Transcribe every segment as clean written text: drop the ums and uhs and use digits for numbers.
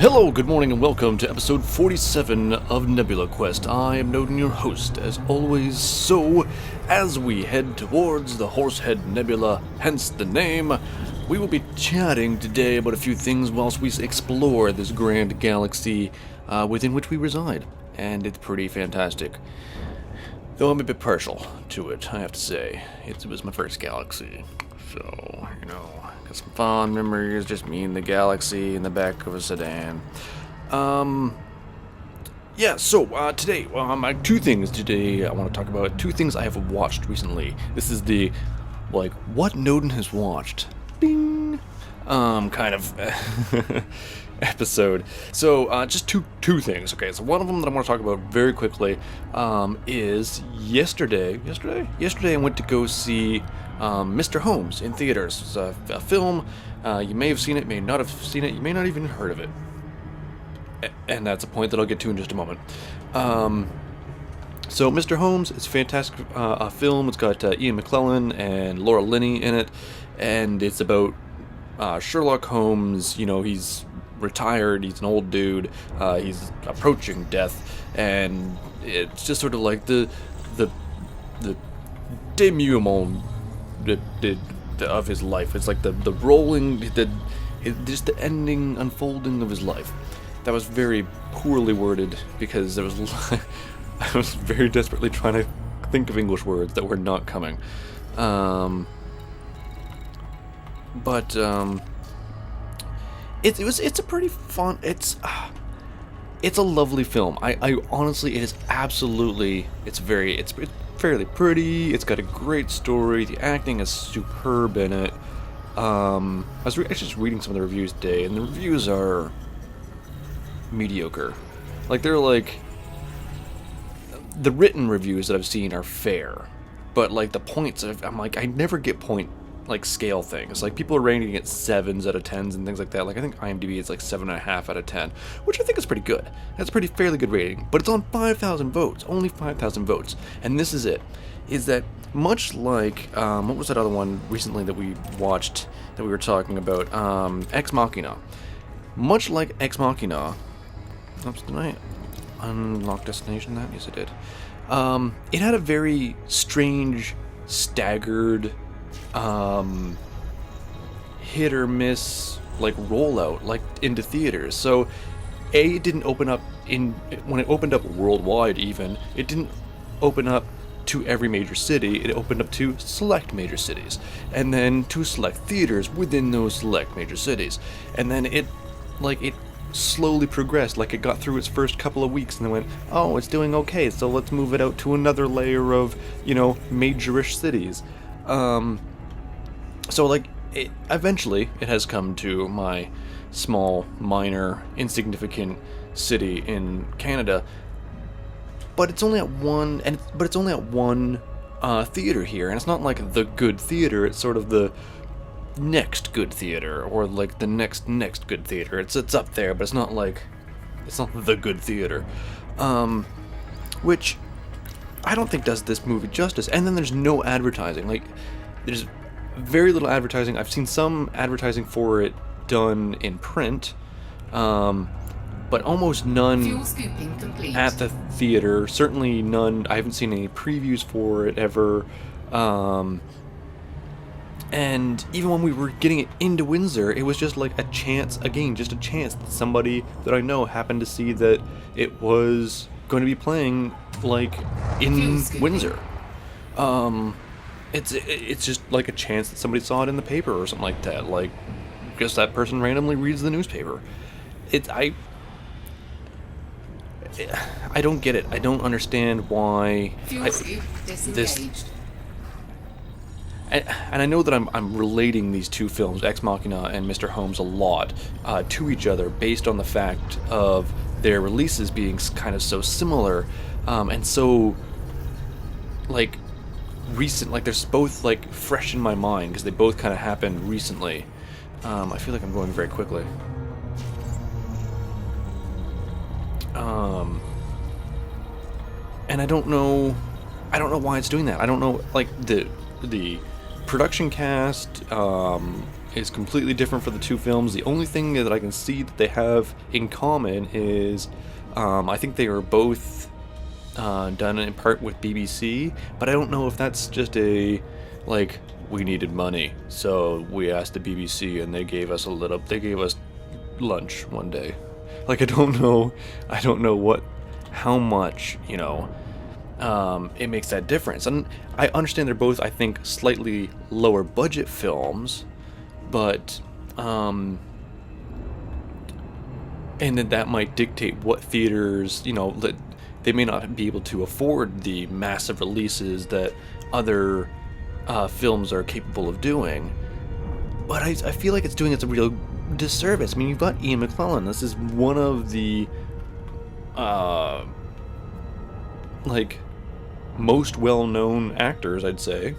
Hello, good morning, and welcome to episode 47 of Nebula Quest. I am Noden, your host, as always. So, as we head towards the Horsehead Nebula, hence the name, we will be chatting today about a few things whilst we explore this grand galaxy within which we reside. And it's pretty fantastic. Though I'm a bit partial to it, I have to say. It was my first galaxy. So, got some fond memories, just me and the galaxy in the back of a sedan. Today, two things today I want to talk about. Two things I have watched recently. This is the, what Noden has watched. Bing! Kind of episode. So, just two things. Okay, so one of them that I want to talk about very quickly, is yesterday I went to go see Mr. Holmes in theaters. It's a film. You may have seen it, may not have seen it, you may not even heard of it. And that's a point that I'll get to in just a moment. So Mr. Holmes, it's a fantastic film. It's got Ian McKellen and Laura Linney in it, and it's about Sherlock Holmes. He's retired, he's an old dude, he's approaching death, and it's just sort of like the denouement of his life. It's like the rolling, just the ending, unfolding of his life. That was very poorly worded because I was very desperately trying to think of English words that were not coming. It's a pretty fun. It's a lovely film. I honestly, it is absolutely. It's fairly pretty. It's got a great story. The acting is superb in it. I was actually just reading some of the reviews today, and the reviews are mediocre. The written reviews that I've seen are fair, but the points I never get point scale things. People are rating it 7s out of 10s and things like that. I think IMDb is 7.5 out of 10, which I think is pretty good. That's a fairly good rating, but it's on 5,000 votes, only 5,000 votes. And this is it, is that much like, what was that other one recently that we watched, that we were talking about, Ex Machina. Much like Ex Machina, oops, did I unlock destination that? Yes, I did. It had a very strange, staggered, hit or miss rollout into theaters. So it didn't open up when it opened up worldwide. Even it didn't open up to every major city. It opened up to select major cities, and then to select theaters within those select major cities, and then it slowly progressed. It got through its first couple of weeks and then went, oh, it's doing okay, so let's move it out to another layer of majorish cities. Eventually it has come to my small, minor, insignificant city in Canada, but it's only at one theater here, and it's not the good theater. It's sort of the next good theater, or the next good theater. It's up there, but it's not the good theater, which I don't think does this movie justice. And then there's no advertising. There's very little advertising. I've seen some advertising for it done in print, but almost none at the theater. Certainly none. I haven't seen any previews for it ever. And even when we were getting it into Windsor, it was just a chance that somebody that I know happened to see that it was going to be playing in Windsor. It's just a chance that somebody saw it in the paper or something like that. Just that person randomly reads the newspaper. I don't get it. I don't understand why and I know that I'm relating these two films, Ex Machina and Mr. Holmes, a lot to each other based on the fact of their releases being kind of so similar, and so recent. They're both fresh in my mind because they both kind of happened recently. I feel like I'm going very quickly. And I don't know why it's doing that. I don't know the production cast, is completely different for the two films. The only thing that I can see that they have in common is I think they are both done in part with BBC, but I don't know if that's just a, like, we needed money, so we asked the BBC and they gave us lunch one day. Like, I don't know how much, it makes that difference. And I understand they're both, I think, slightly lower budget films, but and then that might dictate what theaters, that they may not be able to afford the massive releases that other films are capable of doing. But I feel like it's doing it a real disservice. I mean, you've got Ian McKellen. This is one of the most well-known actors, I'd say.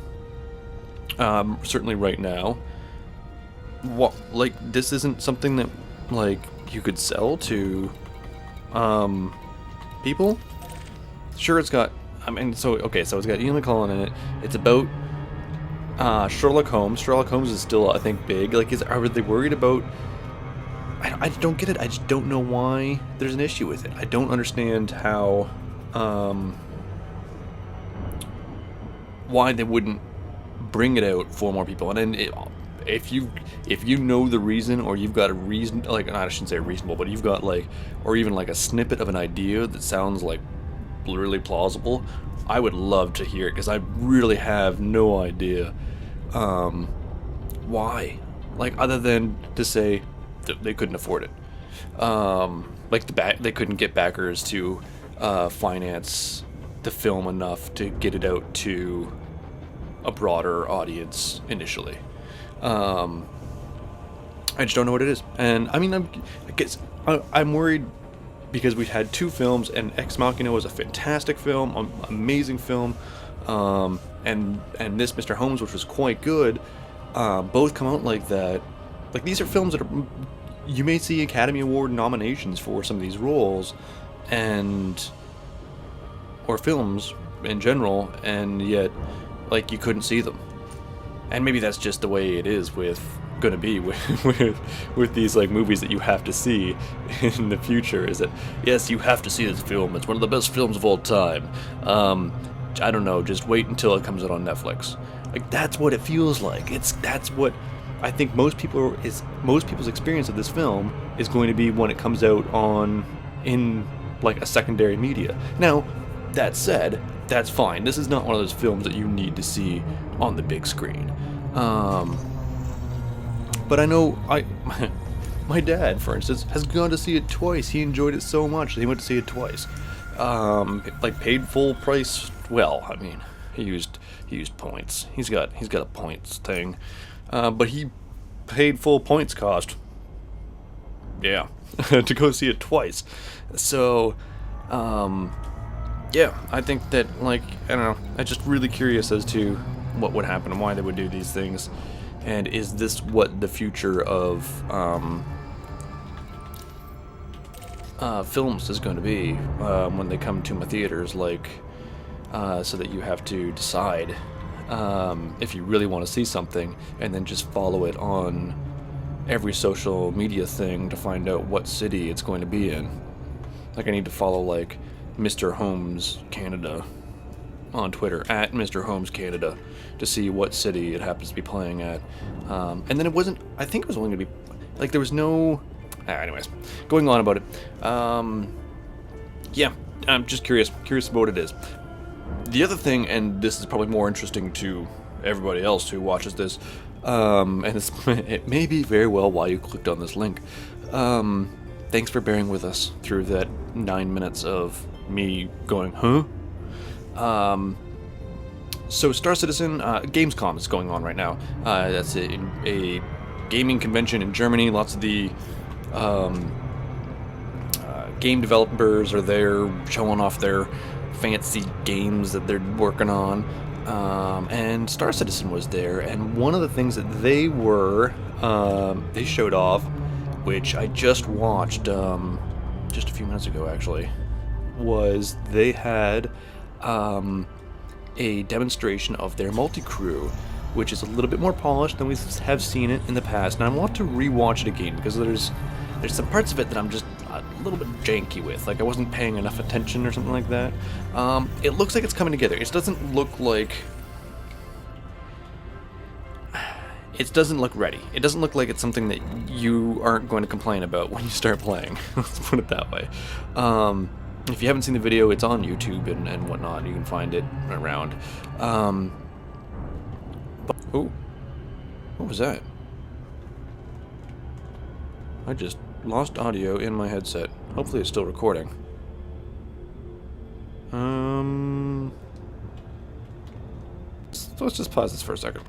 Certainly right now. This isn't something that you could sell to people. Sure, it's got. So it's got Ian McKellen in it. It's about Sherlock Holmes. Sherlock Holmes is still, I think, big. Are they worried about? I don't get it. I just don't know why there's an issue with it. I don't understand how. Why they wouldn't bring it out for more people. And then if you know the reason, or you've got a reason, I shouldn't say reasonable, but you've got or even a snippet of an idea that sounds really plausible, I would love to hear it, because I really have no idea why. Other than to say that they couldn't afford it. They couldn't get backers to finance the film enough to get it out to a broader audience initially. I just don't know what it is. And I'm worried, because we've had two films, and Ex Machina was a fantastic film, amazing film, and this Mr. Holmes, which was quite good, both come out like that. These are films that you may see Academy Award nominations for some of these roles, or films in general, and yet you couldn't see them. And maybe that's just the way it is with these movies that you have to see in the future, is that yes, you have to see this film, it's one of the best films of all time. I don't know, just wait until it comes out on Netflix. That's what it feels like. That's what I think most people's experience of this film is going to be when it comes out in a secondary media. Now, that said, that's fine. This is not one of those films that you need to see on the big screen. But I know my dad, for instance, has gone to see it twice. He enjoyed it so much that he went to see it twice. Paid full price. Well, I mean, he used points. He's got a points thing, but he paid full points cost. Yeah, to go see it twice. So, yeah, I think that I don't know. I'm just really curious as to what would happen and why they would do these things. And is this what the future of films is going to be when they come to my theaters? So that you have to decide if you really want to see something, and then just follow it on every social media thing to find out what city it's going to be in. I need to follow Mr. Holmes Canada on Twitter, at Mr. Holmes Canada, to see what city it happens to be playing at. And then I think it was only going to be, there was no... anyways, going on about it. Yeah, I'm just curious about what it is. The other thing, and this is probably more interesting to everybody else who watches this, and it may be very well why you clicked on this link. Thanks for bearing with us through that 9 minutes of me going, huh? So Star Citizen, Gamescom is going on right now. That's a gaming convention in Germany. Lots of the game developers are there showing off their fancy games that they're working on. And Star Citizen was there, and one of the things that they showed off, which I just watched just a few minutes ago actually, was they had a demonstration of their multi-crew, which is a little bit more polished than we have seen it in the past. And I want to rewatch it again because there's some parts of it that I'm just a little bit janky with. Like I wasn't paying enough attention or something like that. It looks like it's coming together. It doesn't look like... It doesn't look ready. It doesn't look like it's something that you aren't going to complain about when you start playing. Let's put it that way. If you haven't seen the video, it's on YouTube and whatnot. You can find it around. Oh, what was that? I just lost audio in my headset. Hopefully it's still recording. So let's just pause this for a second.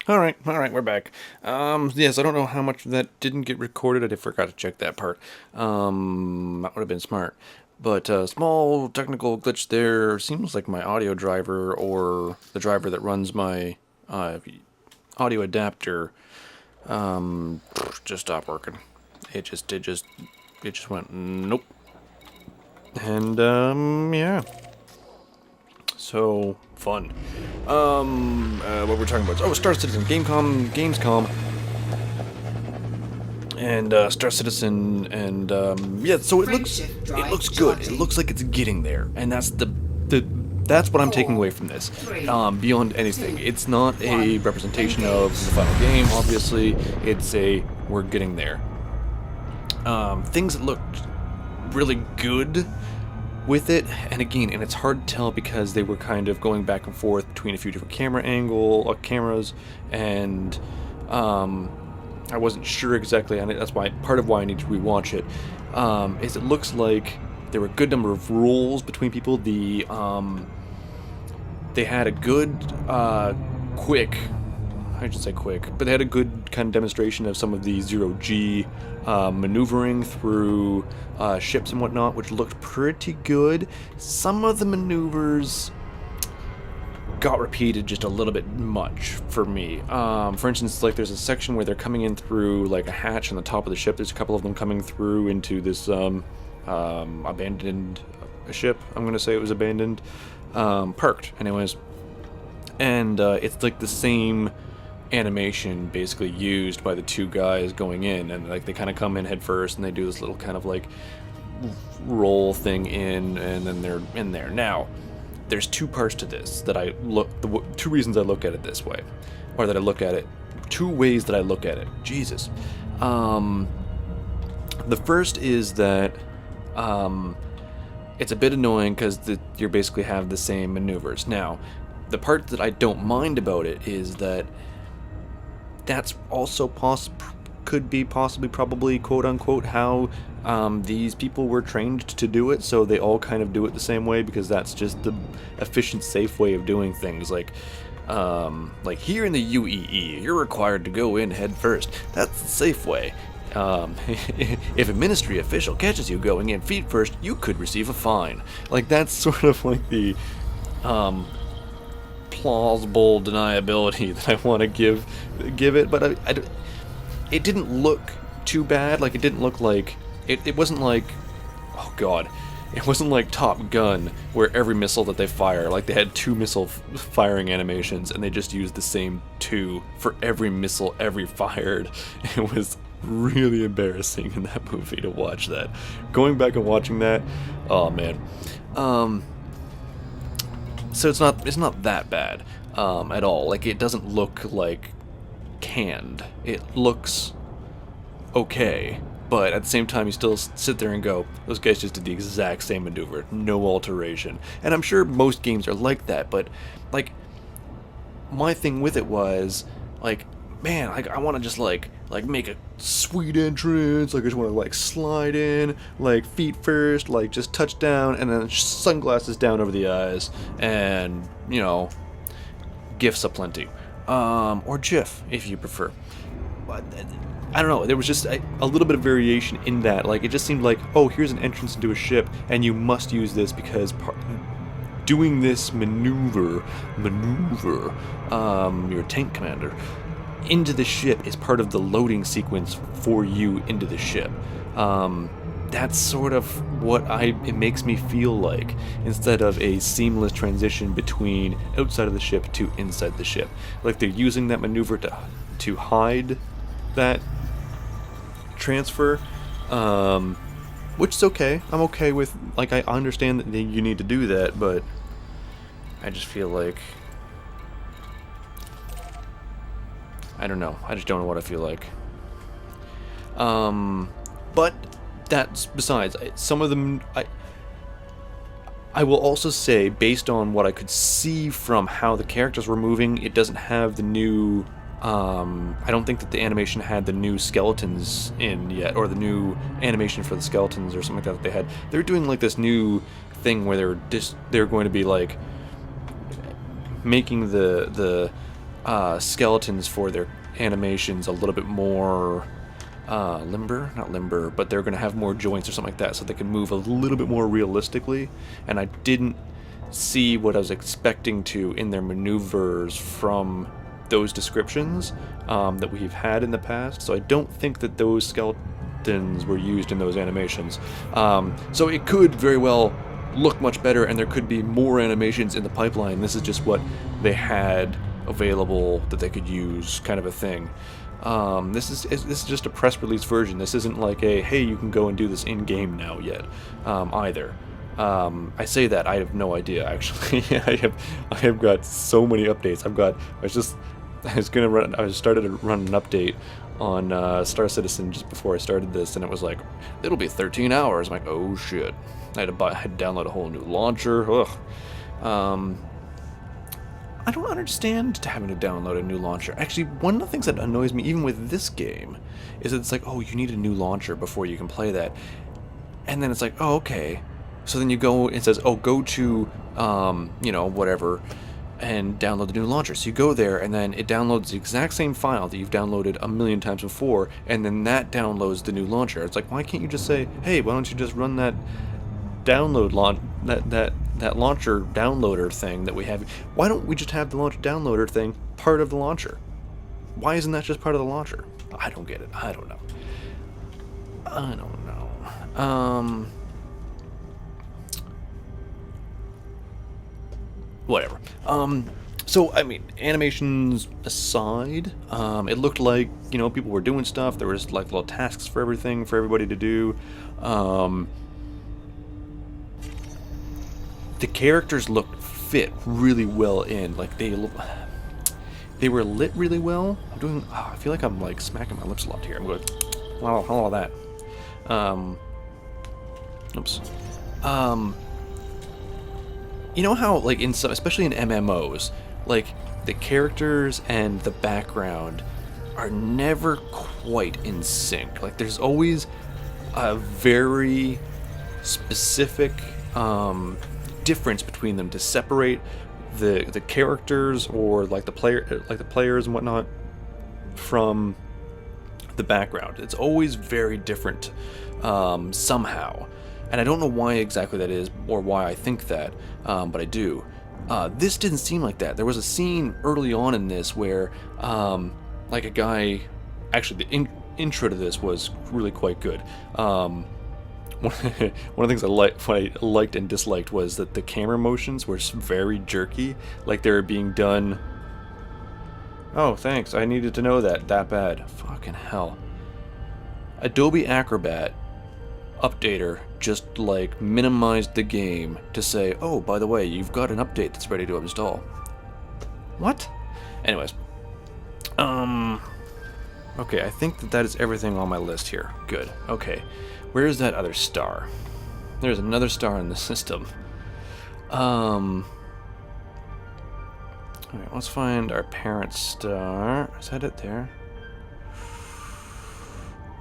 Alright, we're back. Yes, I don't know how much of that didn't get recorded. I forgot to check that part. That would have been smart. But, small technical glitch there. Seems like my audio driver, or the driver that runs my, audio adapter, just stopped working. It just went, nope. And, yeah. So fun. What we're talking about? Oh, Star Citizen, Gamescom, and Star Citizen, and yeah. So it looks good. It looks like it's getting there, and that's that's what I'm taking away from this. Beyond anything, it's not a representation of the final game. Obviously, it's we're getting there. Things that looked really good with it, and again, and it's hard to tell because they were kind of going back and forth between a few different cameras, and I wasn't sure exactly on it. That's why part of why I need to rewatch it. Is it looks like there were a good number of rules between people. They had a good quick, I should say quick, but they had a good kind of demonstration of some of the zero-G maneuvering through ships and whatnot, which looked pretty good. Some of the maneuvers got repeated just a little bit much for me. For instance, like there's a section where they're coming in through like a hatch on the top of the ship. There's a couple of them coming through into this abandoned ship. I'm gonna say it was abandoned, parked anyways, and it's like the same animation basically used by the two guys going in, and like they kind of come in head first and they do this little kind of like roll thing in, and then they're in there. Now there's two parts to this that two reasons I look at it this way, or that I look at it, two ways that I look at it. Jesus. The first is that it's a bit annoying because you basically have the same maneuvers. Now the part that I don't mind about it is that that's also probably quote unquote how these people were trained to do it, so they all kind of do it the same way because that's just the efficient, safe way of doing things. Like here in the UEE, you're required to go in head first. That's the safe way. If a ministry official catches you going in feet first, you could receive a fine. Like that's sort of like the plausible deniability that I want to give it, but it didn't look too bad. Like it didn't look like it wasn't like, oh god, it wasn't like Top Gun where every missile that they fire, like they had two missile firing animations and they just used the same two for every missile every fired. It was really embarrassing in that movie to watch that. Going back and watching that, oh man. So it's not that bad at all. Like it doesn't look like canned. It looks okay, but at the same time you still sit there and go, those guys just did the exact same maneuver, no alteration. And I'm sure most games are like that, but like my thing with it was like, man, I want to just like make a sweet entrance. Like I just want to like slide in, like feet first, like just touch down, and then sunglasses down over the eyes, and you know, gifs aplenty, or GIF if you prefer. But I don't know. There was just a little bit of variation in that. Like it just seemed like, oh, here's an entrance into a ship, and you must use this because doing this maneuver, your tank commander into the ship is part of the loading sequence for you into the ship. that's sort of what it makes me feel like, instead of a seamless transition between outside of the ship to inside the ship. Like they're using that maneuver to hide that transfer, which is okay. I'm okay with, like, I understand that you need to do that, but I just feel like, I don't know. I just don't know what I feel like. But that's besides. Some of them, I will also say, based on what I could see from how the characters were moving, it doesn't have the new, I don't think that the animation had the new skeletons in yet, or the new animation for the skeletons or something like that they had. They're doing like this new thing where they're going to be like making the skeletons for their animations a little bit more not limber, but they're going to have more joints or something like that, so they can move a little bit more realistically. And I didn't see what I was expecting to in their maneuvers from those descriptions that we've had in the past. So I don't think that those skeletons were used in those animations. So it could very well look much better, and there could be more animations in the pipeline. This is just what they had available that they could use, kind of a thing. This is just a press release version. This isn't like a, hey, you can go and do this in game now yet, either. I say that I have no idea, actually. I have got so many updates. I started to run an update on Star Citizen just before I started this, and it was like, it'll be 13 hours. I'm like, oh shit. I had to download a whole new launcher. Ugh. I don't understand having to download a new launcher. Actually, one of the things that annoys me, even with this game, is that it's like, oh, you need a new launcher before you can play that. And then it's like, oh, okay. So then you go, it says, oh, go to, whatever, and download the new launcher. So you go there, and then it downloads the exact same file that you've downloaded a million times before, and then that downloads the new launcher. It's like, why can't you just say, hey, why don't you just run that download that launcher downloader thing that we have? Why don't we just have the launcher downloader thing part of the launcher? Why isn't that just part of the launcher? I don't get it. I don't know. Whatever. So, I mean, animations aside, it looked like, people were doing stuff. There was like little tasks for everything, for everybody to do. The characters looked fit really well in, like they were lit really well. I feel like I'm like smacking my lips a lot here. I'm going, wow, all that. Oops. You know how, like, especially in MMOs, like, the characters and the background are never quite in sync. Like, there's always a very specific difference between them to separate the characters, or like the players and whatnot, from the background. It's always very different somehow. And I don't know why exactly that is, or why I think that, but I do. This didn't seem like that. There was a scene early on in this where, like a guy, actually the intro to this was really quite good. One of the things I liked and disliked was that the camera motions were very jerky, like they were being done. Oh, thanks. I needed to know that bad. Fucking hell. Adobe Acrobat updater just like minimized the game to say, oh, by the way, you've got an update that's ready to install. What? Anyways. Okay, I think that is everything on my list here. Good. Okay. Where is that other star? There's another star in the system. Alright, let's find our parent star. Is that it there?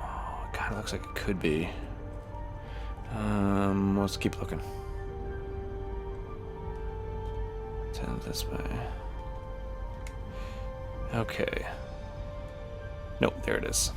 Oh, it kind of looks like it could be. Let's keep looking. Turn this way. Okay. Nope, there it is.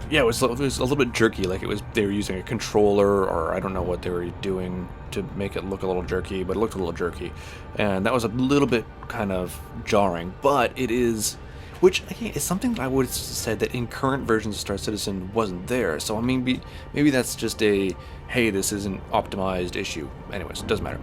Yeah, it was a little bit jerky, like they were using a controller, or I don't know what they were doing to make it look a little jerky, but it looked a little jerky, and that was a little bit kind of jarring. But it is, which again is something that I would have said that in current versions of Star Citizen wasn't there. So I mean, maybe that's just a, hey, this isn't optimized issue. Anyways, it doesn't matter.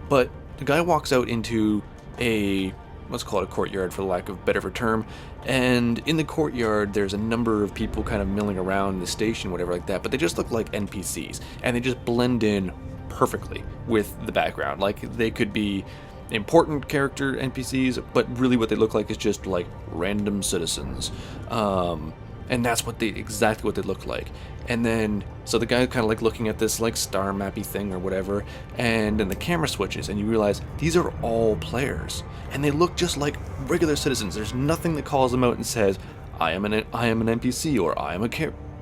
But the guy walks out into a, let's call it a courtyard for the lack of a better of a term, and in the courtyard there's a number of people kind of milling around the station, whatever like that, but they just look like NPCs, and they just blend in perfectly with the background. Like, they could be important character NPCs, but really what they look like is just like random citizens. And that's exactly what they look like. And then, so the guy kind of like looking at this like star mappy thing or whatever, and then the camera switches, and you realize these are all players, and they look just like regular citizens. There's nothing that calls them out and says, I am an NPC, or I am a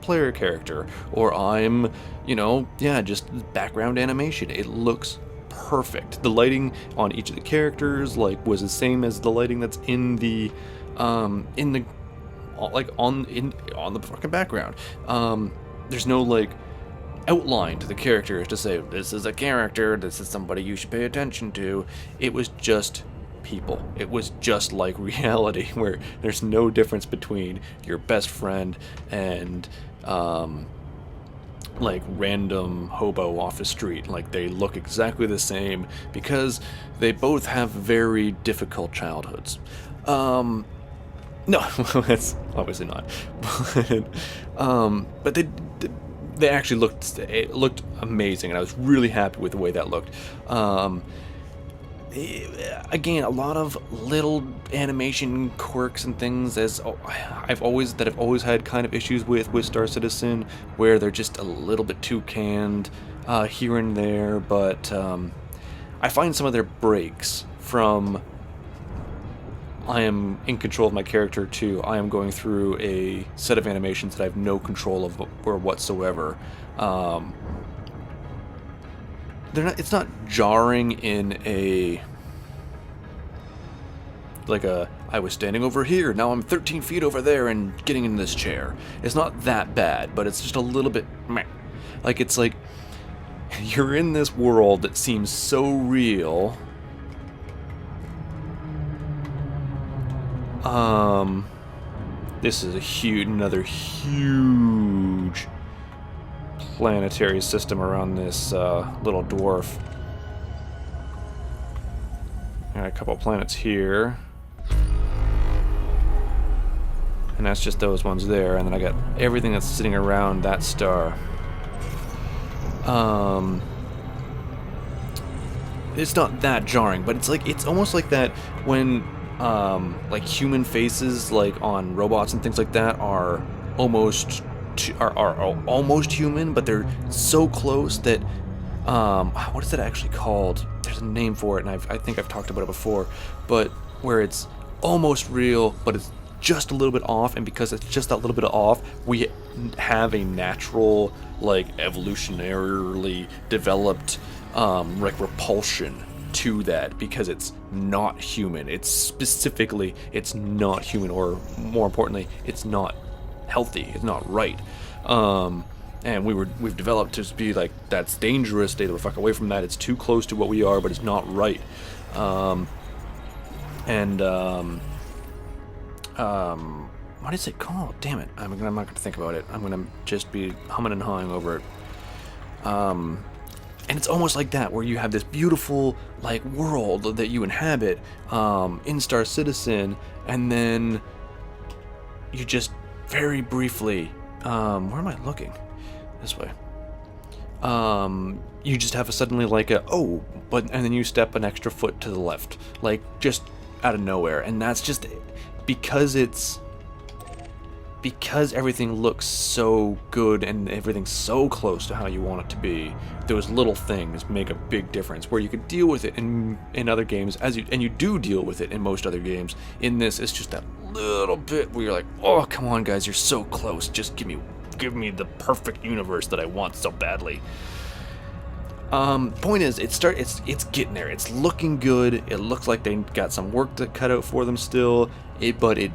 player character, or I'm, just background animation. It looks perfect. The lighting on each of the characters was the same as the lighting that's on the fucking background. There's no outline to the characters to say this is a character, this is somebody you should pay attention to. It was just people. It was just like reality, where there's no difference between your best friend and random hobo off the street. They look exactly the same because they both have very difficult childhoods. No, that's obviously not. But they actually looked amazing, and I was really happy with the way that looked. Again, a lot of little animation quirks and things, as I've always had kind of issues with Star Citizen, where they're just a little bit too canned here and there. But I find some of their breaks from I am in control of my character to I am going through a set of animations that I have no control of or whatsoever. It's not jarring in I was standing over here, now I'm 13 feet over there and getting in this chair. It's not that bad, but it's just a little bit meh. It's like you're in this world that seems so real. This is another huge planetary system around this little dwarf. Got a couple planets here, and that's just those ones there, and then I got everything that's sitting around that star. It's not that jarring, but it's almost like that when human faces on robots and things like that are almost human, but they're so close that what is it actually called? There's a name for it, and I think I've talked about it before, but where it's almost real, but it's just a little bit off, and because it's just that little bit off, we have a natural, evolutionarily developed repulsion to that, because it's not human. It's not human, or more importantly, it's not healthy. It's not right. And we've developed to be that's dangerous. Stay the fuck away from that. It's too close to what we are, but it's not right. What is it called? Damn it! I'm not gonna think about it. I'm gonna just be humming and hawing over it. And it's almost like that, where you have this beautiful world that you inhabit in Star Citizen, and then you just very briefly, where am I looking? This way. You just have and then you step an extra foot to the left, just out of nowhere, and that's just because everything looks so good and everything's so close to how you want it to be. Those little things make a big difference, where you could deal with it in other games, and you do deal with it in most other games. In this, it's just that little bit where you're like, oh, come on guys, you're so close, just give me the perfect universe that I want so badly. Point is, it's getting there. It's looking good. It looks like they got some work to cut out for them still. But it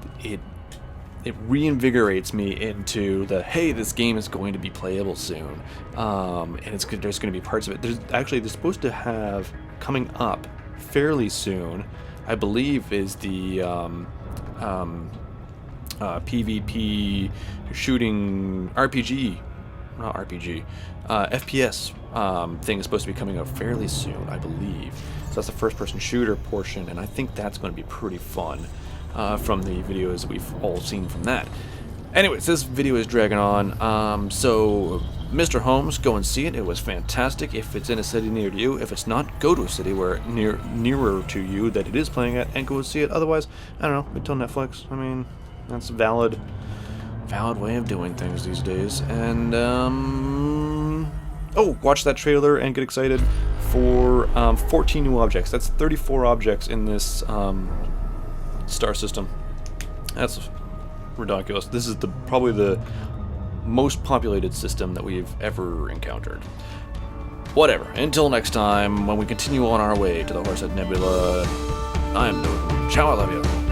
reinvigorates me into hey, this game is going to be playable soon. And there's going to be parts of it. They're supposed to have coming up fairly soon, I believe, is the PvP shooting RPG, not RPG, FPS thing is supposed to be coming up fairly soon, I believe. So that's the first-person shooter portion, and I think that's going to be pretty fun from the videos we've all seen from that. Anyways, this video is dragging on, so Mr. Holmes, go and see it. It was fantastic. If it's in a city near you, if it's not, go to a city where nearer to you that it is playing at, and go see it. Otherwise, I don't know, until Netflix. I mean, that's a valid way of doing things these days. And oh, watch that trailer and get excited for 14 new objects. That's 34 objects in this star system. That's ridiculous. This is probably the most populated system that we've ever encountered. Whatever. Until next time, when we continue on our way to the Horsehead Nebula, I'm noden'gin. Ciao, I love you.